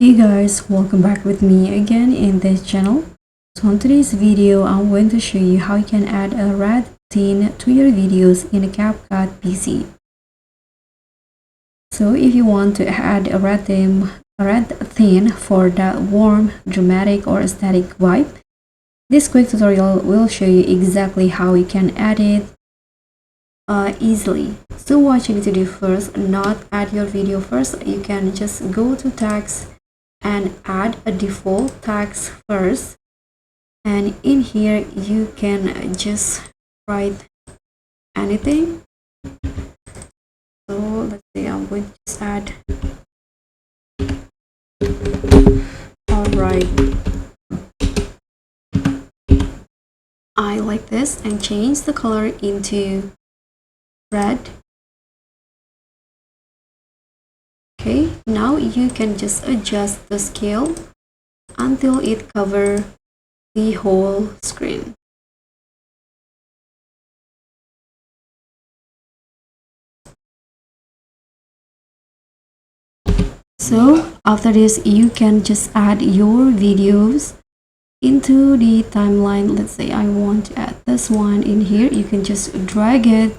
Hey guys, welcome back with me again in this channel. So on today's video, I'm going to show you how you can add a red tint to your videos in a CapCut PC. So if you want to add a red theme for that warm, dramatic or aesthetic vibe, this quick tutorial will show you exactly how you can add it easily. So what you need to do first, not add your video first, you can just go to text and add a default text first, and in here you can just write anything. So let's say I'm going to just add alright, I like this, and change the color into red. Okay, now you can just adjust the scale until it covers the whole screen. So after this, you can just add your videos into the timeline. Let's say I want to add this one in here. You can just drag it,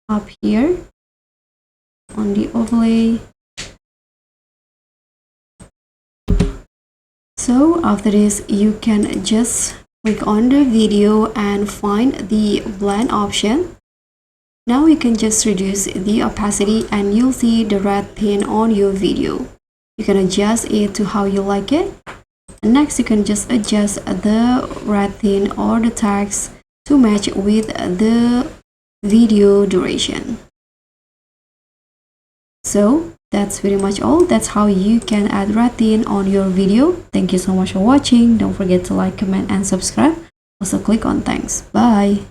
up here on the overlay. So after this, you can just click on the video and find the blend option. Now you can just reduce the opacity and you'll see the red tint on your video. You can adjust it to how you like it. And next, you can just adjust the red tint or the text to match with the video duration. So that's pretty much all. That's how you can add red tint on your video. Thank you so much for watching. Don't forget to like, comment and subscribe. Also click on thanks. Bye.